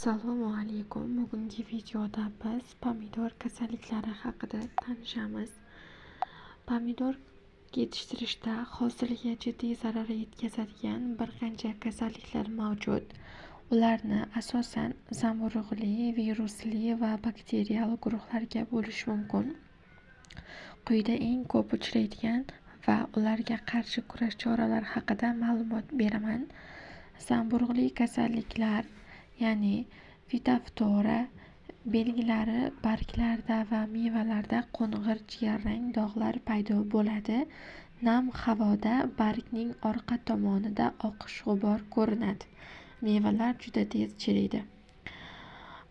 Assalomu alaykum. Bugungi videoda biz pomidor kasalliklari haqida tanishamiz. Pomidor yetishtirishda hosilga jiddiy zarar yetkazadigan bir qancha kasalliklar mavjud. Ularni asosan zamburug'li, virusli va bakterial guruhlarga bo'lish mumkin. Quyida eng ko'p uchraydigan va ularga qarshi kurash choralari haqida ma'lumot beraman. Zamburug'li kasalliklar, ya'ni fitoftora belgilari barglarda va mevalarda qo'ng'ir jigarrang dog'lar paydo bo'ladi. Nam havoda bargning orqa tomonida oqish g'ubor ko'rinadi. Mevalar juda tez chiriydi.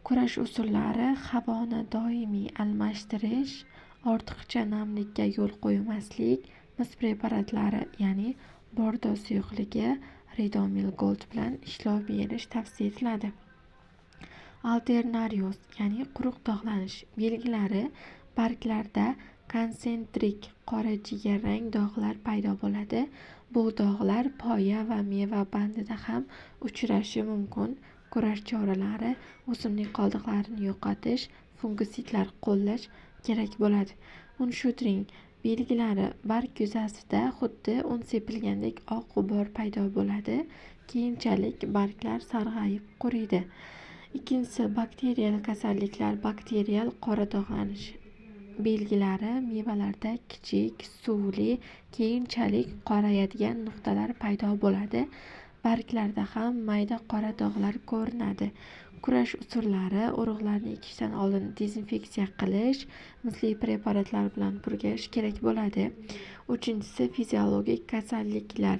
Kurash usullari: havoni doimiy almashtirish, ortiqcha namlikka yo'l qo'ymaslik, mis preparatlari, ya'ni bordo suyuqligi, Ridomil Gold bilan ishlov berish tavsiya etiladi. Alternarius, ya'ni quruq dog'lanish belgilari: barglarda konsentrik qora jigarrang dog'lar paydo bo'ladi. Bu dog'lar poya va meva bandida ham uchrashi mumkin. Kurash choralari: o'simlik qoldiqlarini yo'qotish, fungisidlar qo'llash kerak bo'ladi. Unshudring belgilari: barg yuzasida xuddi un sepilgandek oq g'ubor paydo bo'ladi. Keyinchalik barglar sarg'ayib quriydi. Ikkinchisi, bakterial kasalliklar. Bakterial qora dog'lanish belgilari: mevalarda kichik, suvli, keyinchalik qorayadigan nuqtalar paydo bo'ladi. Barglarda ham mayda qora dog'lar ko'rinadi. Kurash usullari: urug'larni ekishdan oldin dezinfeksiya qilish, misli preparatlar bilan purkash kerak bo'ladi. Uchinchisi, fiziologik kasalliklar.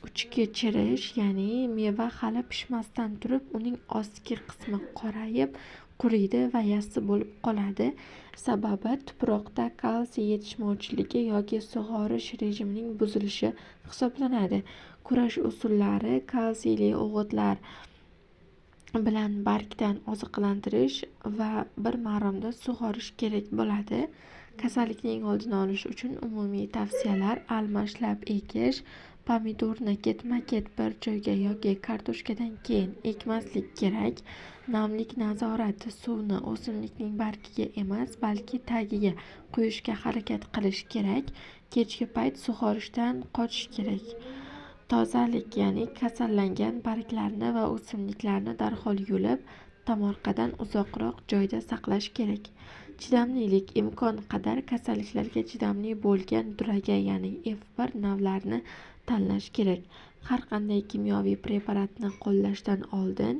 Uchki chirish, ya'ni meva hali pishmasdan turib uning ostki qismi qorayib, quriydi va yassi bo'lib qoladi. Sababi tuproqda kalsiy yetishmovchiligi yoki sug'orish rejimining buzilishi hisoblanadi. Kurash usullari: kalsiyli o'g'itlar bilan bargdan oziqlantirish va bir maromda sug'orish kerak bo'ladi. Kasallikning oldini olish uchun umumiy tavsiyalar: almashlab ekish, pomidorni ketma-ket bir joyga yoki kartoshkadan keyin ekmaslik kerak. Namlik nazorati: suvni o'simlikning bargiga emas, balki tagiga quyishga harakat qilish kerak. Kechki payt sug'orishdan qochish kerak. Tozalik, ya'ni kasallangan barglarni va o'simliklarni darhol yulib, tomorqadan uzoqroq joyda saqlash kerak. Chidamlilik: imkon qadar kasalliklarga chidamli bo'lgan duraga, ya'ni F1 navlarini tanlash kerak. Har qanday kimyoviy preparatni qo'llashdan oldin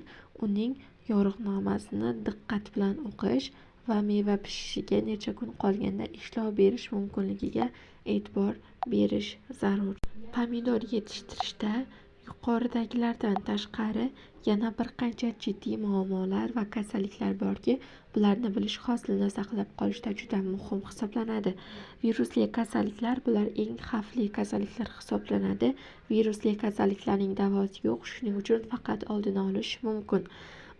uning yo'riqnomasini diqqat bilan o'qish va meva pishishiga necha kun qolganda ishlov berish mumkinligiga e'tibor berish zarur. Pomidor yetishtirishda yuqoridagilardan tashqari yana bir qancha jiddiy muammolar va kasalliklar borki, bularni bilish hosilni saqlab qolishda juda muhim hisoblanadi. Virusli kasalliklar: bular eng xavfli kasalliklar hisoblanadi. Virusli kasalliklarning davosi yo'q, shuning uchun faqat oldini olish mumkin.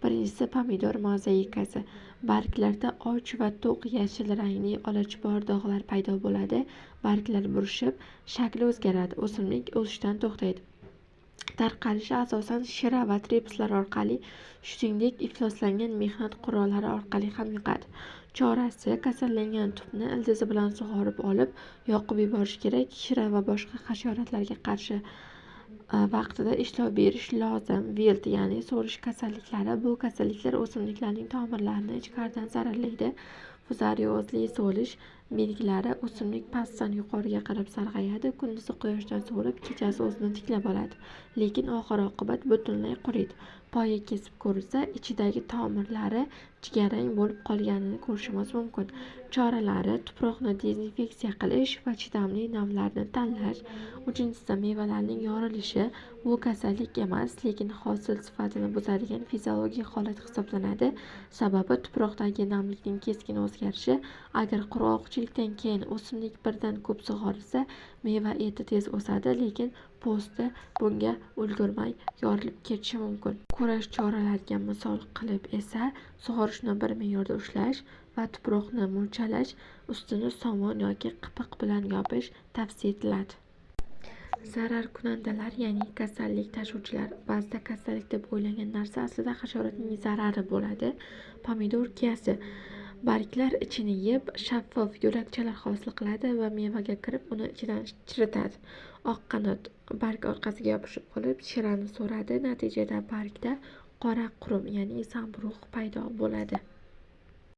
Birinchisi, pomidor mozaikasi. Barglarda och va to'q yashil rangli olachbor dog'lar paydo bo'ladi. Barglar burishib, shakli o'zgaradi. O'simlik o'sishdan to'xtaydi. Tarqalishi asosan shira va tripslar orqali, shuningdek ifloslangan mehnat qurollari orqali ham yuqadi. Chorasi: kasallangan tubni ildizi bilan sug'orib olib, yoqib yuborish kerak. Shira va boshqa hasharotlarga qarshi vaqtida ishlov berish lozim. Wilt, ya'ni so'rish kasalliklari. Bu kasalliklar o'simliklarning tomirlarini ichkaridan zararlaydi. Fuzariozli so'lish belgilari: o'simlik pastdan yuqoriga qarab sarg'ayadi, kunduzi quyoshdan sug'urib, kechasi o'zini tiklab oladi, lekin oxir-oqibat butunlay quriydi. Poya kesib ko'rilsa, ichidagi tomirlari jigarrang bo'lib qolganini ko'rishimiz mumkin. Choralari: tuproqni dezinfeksiya qilish va chidamli navlarni tanlash. Uchinchisi, mevalarning yorilishi. Bu kasallik emas, lekin hosil sifatini buzadigan fiziologik holat hisoblanadi. Sababi tuproqdagi namlikning keskin o'zgarishi. Agar qurg'oqchilikdan keyin o'simlik birdan ko'p sug'orilsa, meva eti tez o'sadi, lekin po'sti bunga ulgurmay yorilib ketishi mumkin. Kurash choralariga misol qilib esa sug'orishni bir me'yorda ushlash va tuproqni mulchalash, ustini somon yoki qipiq bilan yopish tavsiya etiladi. Zararkunandalar, ya'ni kasallik tashuvchilar. Ba'zida kasallik deb o'ylangan narsa aslida hasharotning zarari bo'ladi. Pomidor kiyasi. Barglar ichini yeb, shaffof yo'lakchalar hosil qiladi va mevaga kirib, uni ichidan chiritadi. Oq qanot barg orqasiga yopishib qolib, shirani so'radi. Natijada bargda qora qurum, ya'ni zamburug' paydo bo'ladi.